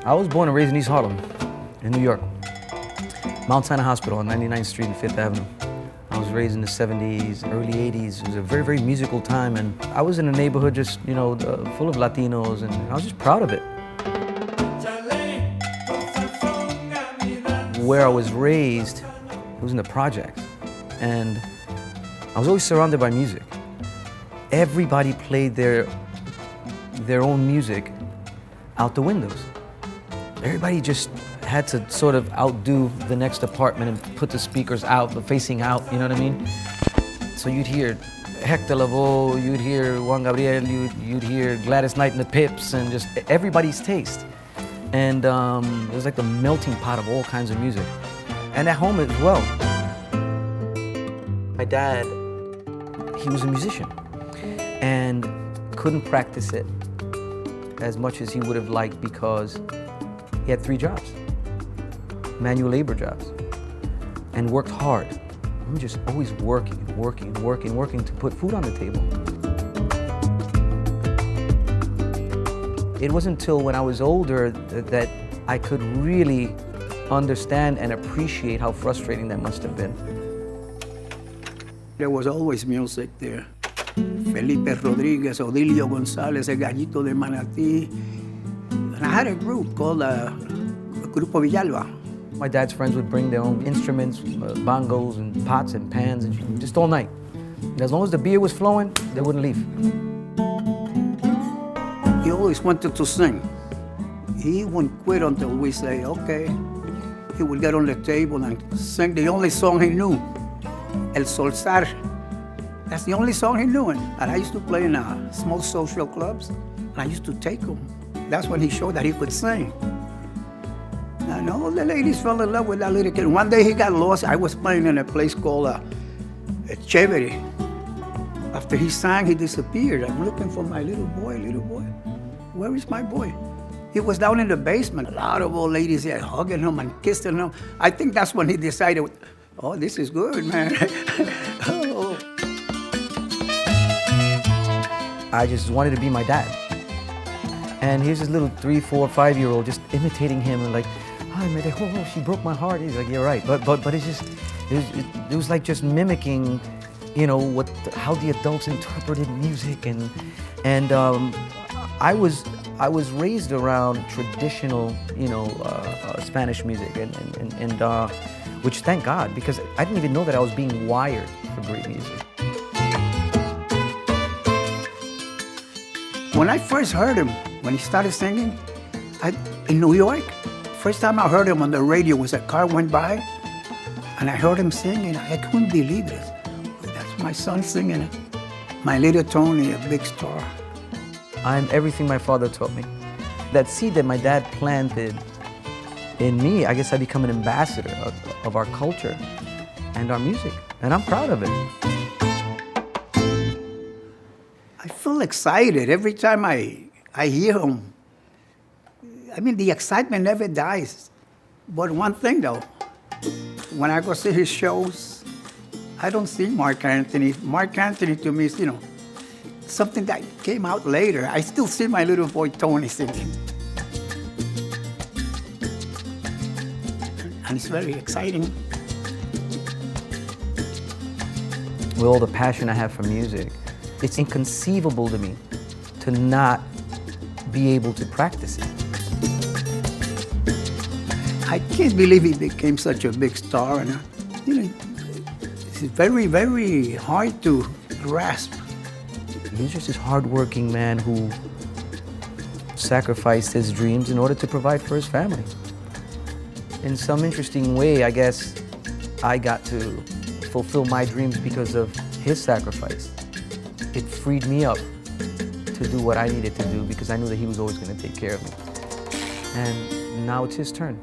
I was born and raised in East Harlem, in New York. Mount Sinai Hospital on 99th Street and 5th Avenue. I was raised in the 70s, early 80s. It was a very, very musical time, and I was in a neighborhood just, you know, full of Latinos, and I was just proud of it. Where I was raised, it was in the projects, and I was always surrounded by music. Everybody played their own music out the windows. Everybody just had to sort of outdo the next apartment and put the speakers out, facing out, you know what I mean? So you'd hear Hector Lavoe, you'd hear Juan Gabriel, you'd hear Gladys Knight and the Pips, and just everybody's taste. And it was like the melting pot of all kinds of music. And at home as well. My dad, he was a musician and couldn't practice it as much as he would have liked because he had 3 jobs, manual labor jobs, and worked hard. We were just always working to put food on the table. It wasn't until when I was older that I could really understand and appreciate how frustrating that must have been. There was always music there. Felipe Rodriguez, Odilio González, El Gallito de Manatí. And I had a group called Grupo Villalba. My dad's friends would bring their own instruments, bongos and pots and pans, and just all night. And as long as the beer was flowing, they wouldn't leave. He always wanted to sing. He wouldn't quit until we say, okay. He would get on the table and sing the only song he knew, El Solsar. That's the only song he knew. And I used to play in small social clubs, and I used to take him. That's when he showed that he could sing. And all the ladies fell in love with that little kid. One day he got lost. I was playing in a place called Chevere. After he sang, he disappeared. I'm looking for my little boy. Where is my boy? He was down in the basement. A lot of old ladies there hugging him and kissing him. I think that's when he decided, oh, this is good, man. Oh. I just wanted to be my dad. And here's this little 3, 4, 5-year-old just imitating him and like, hi, man, oh, she broke my heart. He's like, you're right. But it's just, it was like just mimicking, you know, how the adults interpreted music, and I was raised around traditional, you know, Spanish music, and which thank God, because I didn't even know that I was being wired for great music. When I first heard him, when he started singing, in New York, first time I heard him on the radio was a car went by, and I heard him singing. I couldn't believe it. That's my son singing. My little Tony, a big star. I'm everything my father taught me. That seed that my dad planted in me, I guess I become an ambassador of our culture and our music, and I'm proud of it. I feel excited every time I hear him. I mean, the excitement never dies. But one thing though, when I go see his shows, I don't see Marc Anthony. Marc Anthony to me is, you know, something that came out later. I still see my little boy Tony singing. And it's very exciting. With all the passion I have for music, it's inconceivable to me to not be able to practice it. I can't believe he became such a big star, and you know, it's very, very hard to grasp. He's just this hardworking man who sacrificed his dreams in order to provide for his family. In some interesting way, I guess, I got to fulfill my dreams because of his sacrifice. It freed me up to do what I needed to do because I knew that he was always going to take care of me. And now it's his turn.